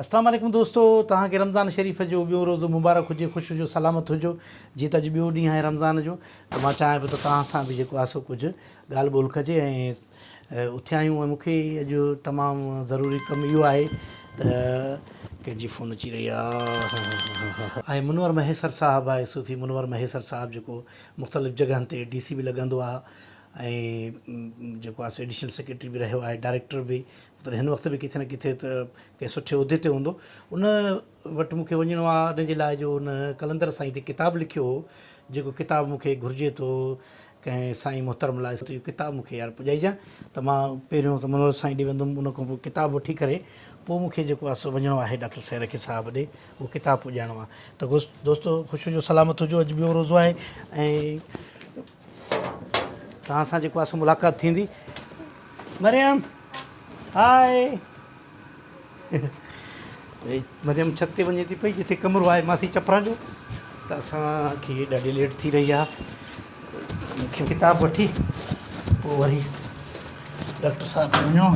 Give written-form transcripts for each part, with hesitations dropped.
अस्सलाम वालेकुम दोस्तों, तव्हांखे रमज़ान शरीफ़ जो ॿियो रोज़ो मुबारक हुजे, ख़ुशि हुजो, सलामत हुजो। जीअं त अॼु ॿियो ॾींहुं आहे रमज़ान जो, त मां चाहियां पियो त तव्हां सां बि जेको आहे सो कुझु ॻाल्हि ॿोल कजे। ऐं उथिया आहियूं ऐं मूंखे अॼु तमामु ज़रूरी कमु इहो आहे त कंहिंजी फ़ोन अची रही आहे। ऐं मुनवर महेसर साहिबु आहे, सूफ़ी मुनवर महेसर साहिबु, जेको मुख़्तलिफ़ जॻहनि ते DC बि लॻंदो आहे ऐं जेको आहे सो एडिशनल सेक्रेटरी बि रहियो आहे, डायरेक्टर बि, मतिलबु हिन वक़्तु बि किथे न किथे त कंहिं सुठे उहिदे ते हूंदो। उन वटि मूंखे वञिणो आहे, उन जे लाइ जो उन कलंदर साईं ते किताबु लिखियो हो, जेको किताबु मूंखे घुरिजे थो कंहिं साईं मुहतरम लाइ, इहो किताबु मूंखे यार पुॼाइजांइ। त मां पहिरियों त मुनवर साईं ॾे वेंदुमि, उन खां पोइ किताबु वठी करे पोइ मूंखे जेको आहे सो वञिणो आहे डॉक्टर सैरकी साहिब ॾे, उहो किताबु पुॼाइणो आहे। त दोस्तो ख़ुशि हुजो, सलामत हुजो। अॼु ॿियो रोज़ो आहे ऐं तव्हां सां जेको आहे सो मुलाक़ात थींदी। मरियम हाय। मरियम छत ते वञे थी पई जिथे कमरो आहे मासी चपरा जो, त असांखे ॾाढी लेट थी रही आहे। मूंखे किताबु वठी पोइ वरी डॉक्टर साहिब वञो।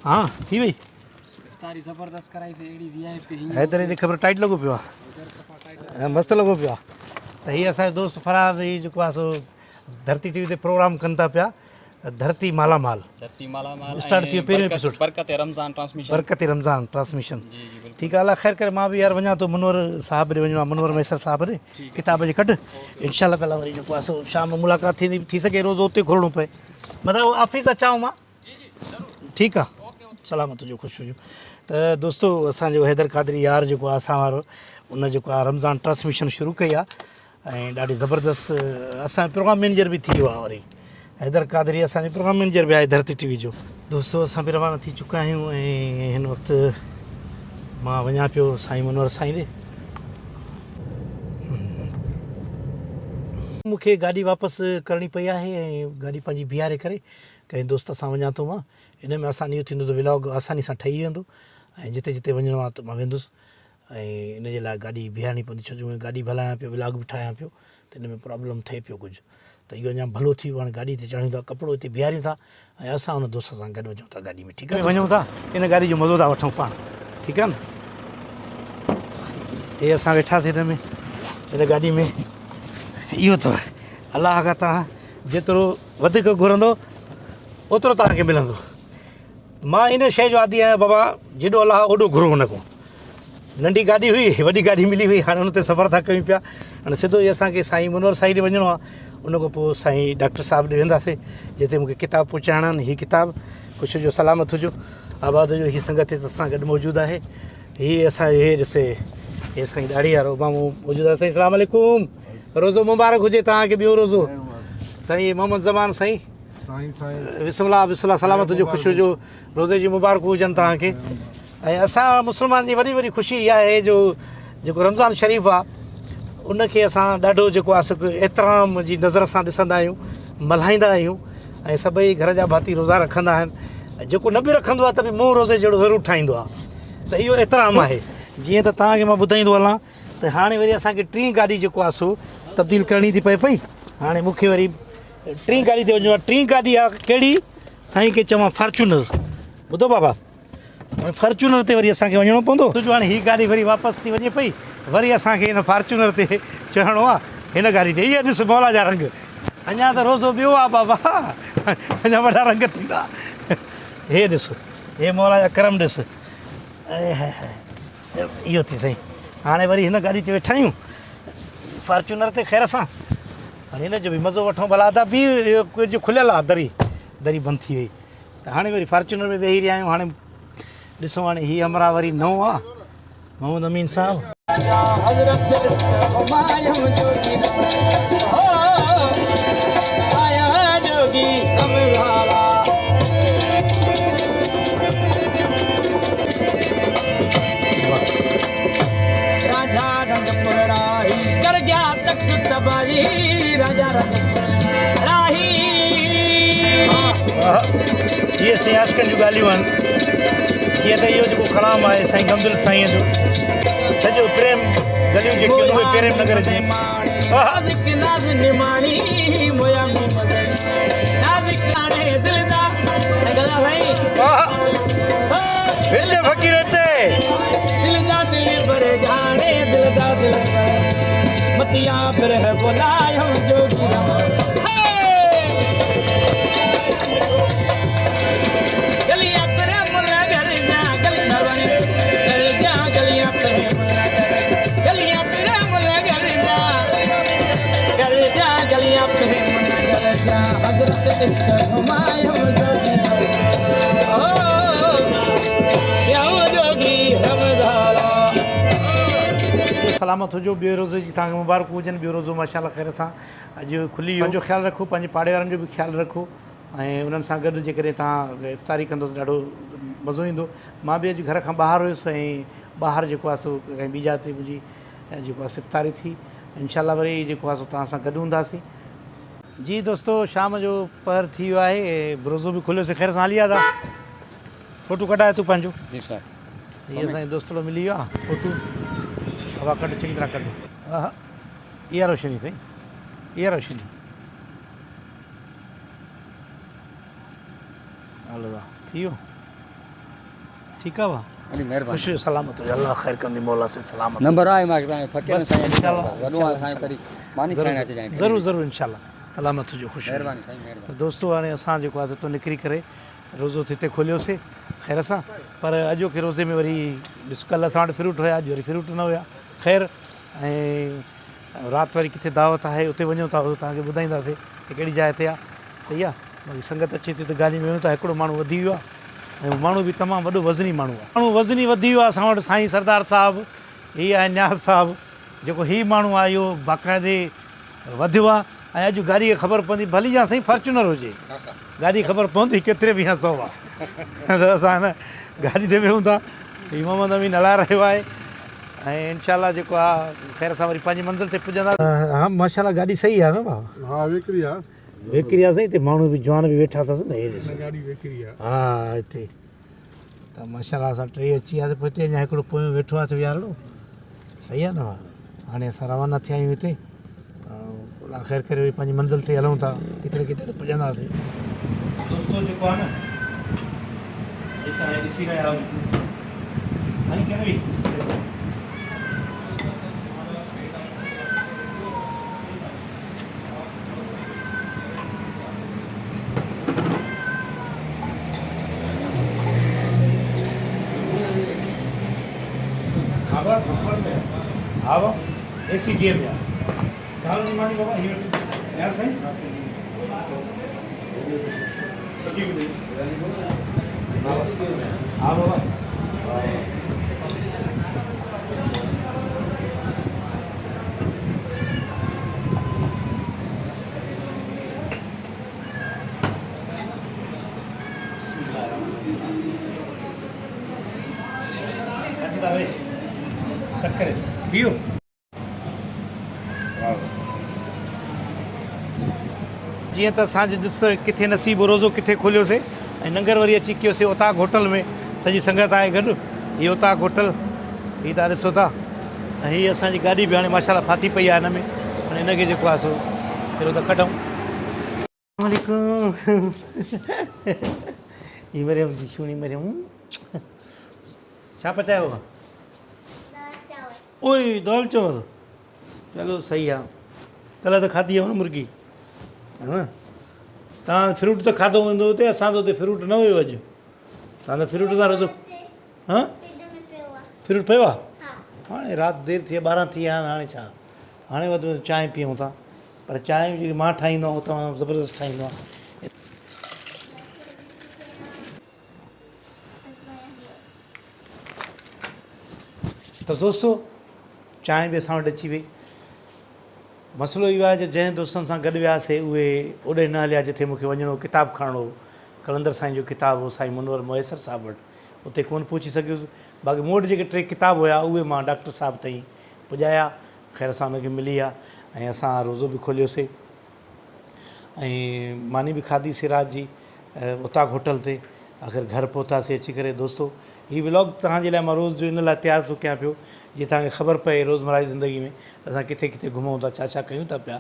हाँ थी वई ज़बरदस्त कराई से एड़ी VIP हैदर ॾे ख़बर टाइट लॻो पियो आहे, मस्तु लॻो पियो आहे। त हीअ असांजो दोस्त फरार ही जेको आहे सो धरती TV ते प्रोग्राम कनि था पिया, धरती मालामाल स्टार्ट थी वियो पहिरियों एपिसोड, बरकत रमज़ान ट्रांसमिशन। ठीकु आहे, अला ख़ैर करे मां बि यार वञा थो मुनवर साहिब ॾे वञिणो आहे, मुनवर मैसर साहिब ॾे किताब जे कढ। इंशाअल्लाह ताला वरी जेको आहे सो शाम मुलाक़ात थींदी, थी सघे रोज़ उते घुरणो पए, मतिलबु ऑफिस अचांव मां। ठीकु आहे, सलामत हुजो, ख़ुशि हुजो। त दोस्तो असांजो हैदर क़ादरी यार जेको आहे असां वारो, उन जेको आहे रमज़ान ट्रांसमिशन शुरू कई आहे ऐं ॾाढी ज़बरदस्त असांजो प्रोग्राम मैनेजर बि थी वियो आहे। वरी हैदर क़ादरी असांजो प्रोग्राम मैनेजर बि आहे धरती TV जो। दोस्तो असां बि रवाना थी चुका आहियूं ऐं हिन वक़्तु मां वञा पियो साईं मुनवर साईं ॾे। मूंखे गाॾी वापसि करणी पई आहे ऐं गाॾी पंहिंजी बीहारे करे कंहिं दोस्त सां वञा थो मां। इन में आसानी इहो थींदो त व्लॉग आसानी सां ठही वेंदो ऐं जिते जिते वञिणो आहे त मां वेंदुसि ऐं इन जे लाइ गाॾी बीहारणी पवंदी, छो जो गाॾी बि हलायां पियो, व्लॉग बि ठाहियां पियो, त इन में प्रॉब्लम थिए पियो कुझु। त इहो अञा भलो थी वियो, हाणे गाॾी ते चढ़ूं था, कपिड़ो हिते बीहारियूं था ऐं असां हुन दोस्त सां गॾु वञूं था गाॾी में। ठीकु आहे, वञूं था, इन गाॾी जो मज़ो था वठूं पाण। ठीकु आहे न, हे असां वेठासीं हिन में, हिन गाॾी में। इहो अथव अलाह खां तव्हां जेतिरो वधीक घुरंदो ओतिरो तव्हांखे मिलंदो। मां इन शइ जो आदी आहियां बाबा, जेॾो अलाह ओॾो घुरो हुन खां। नंढी गाॾी हुई, वॾी गाॾी मिली हुई, हाणे हुन ते सफ़र था कयूं पिया। हाणे सिधो ई असांखे साईं मुनवर साईं ॾे वञिणो आहे, उन खां पोइ साईं डॉक्टर साहिब ॾे वेंदासीं, जिते मूंखे किताब पहुचाइणा आहिनि। हीअ किताबु ख़ुशि हुजो, सलामत हुजो, आबाद हुजो। हीअ संगत असां गॾु मौजूदु आहे। हीअ असांजो हे ॾिसे, हे साईं ॾाढी वारो मामू मौजूदु आहे। साईं अस्सलाम वालेकुम, रोज़ो मुबारक हुजे तव्हांखे, ॿियो रोज़ो। साईं मोहम्मद ज़मान साईं बिस्मिल्लाह बिस्मिल्लाह, सलामत हुजो, ख़ुशि हुजो, रोज़े जी मुबारक हुजनि तव्हांखे। ऐं असां मुस्लमान जी वॾी वॾी ख़ुशी इहा आहे जो जेको रमज़ान शरीफ़ आहे उनखे असां ॾाढो जेको आहे सो एतिराम जी नज़र सां ॾिसंदा आहियूं, मल्हाईंदा आहियूं ऐं सभई घर जा भाती रोज़ा रखंदा आहिनि। ऐं जेको न बि रखंदो आहे त बि मुंहुं रोज़े जहिड़ो ज़रूरु ठाहींदो आहे। त इहो एतिराम आहे। जीअं त तव्हांखे मां ॿुधाईंदो हलां त हाणे वरी असांखे टीं गाॾी जेको आहे सो तब्दील करणी थी पए पई। हाणे मूंखे वरी टीं गाॾी ते वञिणो आहे। टीं गाॾी आहे कहिड़ी, साईं खे चवां फॉर्चूनर। ॿुधो बाबा, फॉर्चूनर ते वरी असांखे वञिणो पवंदो। छो जो हाणे हीअ गाॾी वरी वापसि थी वञे पई, वरी असांखे हिन फॉर्चूनर ते चढ़णो आहे, हिन गाॾी ते। इहा ॾिस मौला जा रंग, अञा त रोज़ो ॿियो आहे बाबा, अञा वॾा रंग थींदा। हे ॾिस, हे मौला जा करम ॾिस। इहो थी सही। हाणे वरी हिन गाॾी ते वेठा आहियूं फॉर्चूनर ते, ख़ैर सां हाणे हिन जो बि मज़ो वठूं। भला अदा बि कुझु खुलियल आहे, दरी बंदि थी वई, त हाणे वरी फॉर्चूनर में वेही रहिया आहियूं। हाणे ॾिसो, हाणे हीअ हमरा वरी नओं आहे, मोहम्मद अमीन साहब। ये साईं आशिक़नि जूं ॻाल्हियूं आहिनि। जीअं त इहो जेको कलाम आहे साईं गमदिल साईं जो, सॼो प्रेम गलियूं जेके उहे प्रेम नगर जी। सलामत हुजो। ॿियो रोज़े जी तव्हांखे मुबारक हुजनि। ॿियो रोज़ो माशाल्लाह ख़ैर सां अॼु खुली वियो। पंहिंजो ख़्यालु रखो, पंहिंजे पाड़े वारनि जो बि ख़्यालु रखो ऐं उन्हनि सां गॾु जेकॾहिं तव्हां इफ़्तारी कंदो त ॾाढो मज़ो ईंदो। मां बि अॼु घर खां ॿाहिरि हुयुसि ऐं ॿाहिरि जेको आहे सो कंहिं ॿी जाइ ते मुंहिंजी जेको आहे इफ़्तारी थी। इंशाल्लाह वरी जेको आहे सो तव्हां सां गॾु हूंदासीं। जी दोस्तो, शाम जो पहर थी वियो आहे ऐं रोज़ो बि खुलियोसीं। ख़ैर सां हली विया था। फ़ोटू कढाए तूं पंहिंजो। हीअ असांजो दोस्तड़ो मिली वियो आहे। फ़ोटू हवा कढ, चङी तरह कढ। हा हा, इहा रोशनी साईं, इहा रोशनी। हलो वाह, थी वियो ठीकु आहे। वाह ख़ुशी सलामत हुजे। अलाह ख़ैर कंदी, मौला से सलामत नंबर आहे मां फ़क़ीर बस इंशाल्लाह मानी खाइण अच जाए। ज़रूरु ज़रूरु इंशाल्लाह सलामत हुजो, ख़ुशि महिरबानी साईं, महिरबानी। त दोस्तो हाणे असां जेको आहे हितां निकिरी करे रोज़ो हिते खोलियोसीं ख़ैर सां। पर अॼोके रोज़े में वरी ॾिस, कल्ह असां वटि फ्रूट हुया, अॼु वरी फ्रूट न हुया। ख़ैर ऐं राति वरी किथे दावत आहे, उते वञूं था, तव्हांखे ॿुधाईंदासीं त कहिड़ी जाइ ते आहे। सही आहे, बाक़ी संगत अचे थी त गाॾी में वञूं था। हिकिड़ो माण्हू वधी वियो आहे ऐं माण्हू बि तमामु वॾो वज़नी माण्हू आहे। माण्हू वज़नी वधी वियो आहे असां वटि। साईं सरदार साहिबु, हीअ आहे न्याज़ साहिबु। जेको हीउ माण्हू आहे इहो बाक़ाइदे वधियो आहे ऐं अॼु गाॾीअ खे ख़बर पवंदी, भली या साईं फॉर्चूनर हुजे, गाॾी ख़बर पवंदी केतिरे बि या 100 आहे। त असां हिन गाॾी ते वेहूं था। हीउ मोहम्मद अमीन हलाए रहियो आहे ऐं इंशाल्लाह जेको आहे ख़ैर सां वरी पंहिंजी मंज़िल ते पुॼंदा। हा माशाल्लाह गाॾी सही आहे न भाउ? हा विकिरी आहे, विकिरी आहे साईं। हिते माण्हू बि जवान बि वेठा अथसि न, हे ॾिस। गाॾी विकिरी आहे। हा हिते त माशाल्लाह असां टे अची वियासीं। पोइ हिते अञा हिकिड़ो पोयों वेठो आहे त विहारणो। सही आहे न भाउ? हाणे असां रवाना थिया आहियूं हिते। अलाह ख़ैर करे वरी पंहिंजी मंज़िल ते हलूं था, किथे न किथे त पुॼंदासीं। दोस्तो जेको आहे न हितां ॾिसी रहिया आहियो हा भाउ, एसी गियर में आहे। चाल नहीं मानी बाबा, ये यहाँ से हाँ बाबा। अच्छा भाई टक्कर पियो। जीअं त असांजो ॾिसो किथे नसीबु रोज़ो किथे खोलियोसीं ऐं लंगर वरी अची कयोसीं उताक होटल में। सॼी संगत आहे गॾु। हीअ उताक होटल, हीअ तव्हां ॾिसो था। ऐं हीअ असांजी गाॾी बि हाणे माशाल्लाह फाथी पई आहे हिन में। हाणे हिनखे जेको आहे सो पहिरियों त कढूं। हीअ मरियम जी छूणी मरियम छा पचायो आहे? ओए दाल चांवर। चलो सही आहे। कल्ह त खाधी आहे न मुर्गी, है न? तव्हां फ्रूट त खाधो हूंदो हुते, असां त हुते फ्रूट न हुयो अॼु। तव्हां त फ्रूट था रोज़ो? हा फ्रूट पियो आहे? हाणे राति देरि थी आहे, 12 थी विया आहिनि। हाणे छा, हाणे वधि में वधि चांहि पीऊं था। पर चांहि जेकी मां ठाहींदो आहियां उहो तमामु ज़बरदस्तु ठाहींदो आहियां। त दोस्तो चांहि बि असां वटि अची वई। मसइलो इहो आहे जो जंहिं दोस्तनि सां गॾु वियासीं उहे ओॾे न हलिया जिथे मूंखे वञिणो, किताबु खणणो हो। कलंदर साईं जो किताबु हो, साईं मुनवर मुयसर साहिबु वटि, उते कोन पहुची सघियुसि। बाक़ी मूं वटि जेके 3 किताब हुया उहे मां डॉक्टर साहिबु ताईं पुॼाया। ख़ैर सां हुनखे मिली आहे ऐं असां रोज़ो बि खोलियोसीं ऐं मानी बि खाधीसीं राति जी उताक होटल ते। आख़िर घर पहुतासीं अची करे। दोस्तो हीउ व्लॉग तव्हांजे लाइ मां रोज़ जो इन लाइ तयारु थो कयां पियो जीअं तव्हांखे ख़बर पए रोज़मर्रा जी ज़िंदगी में असां किथे किथे घुमूं था, छा छा कयूं था पिया।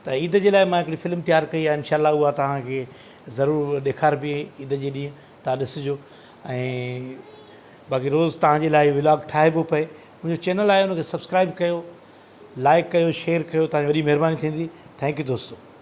त ईद जे लाइ मां हिकिड़ी फिल्म तयारु कई आहे। इंशाल्लाह उहा तव्हांखे ज़रूरु ॾेखारबी ईद जे ॾींहुं, तव्हां ॾिसिजो। ऐं बाक़ी रोज़ तव्हांजे लाइ व्लॉग ठाहिबो पए। मुंहिंजो चैनल आहे उनखे सब्सक्राइब कयो, लाइक कयो, शेयर कयो, तव्हांजी वॾी महिरबानी थींदी। थैंक यू दोस्तो।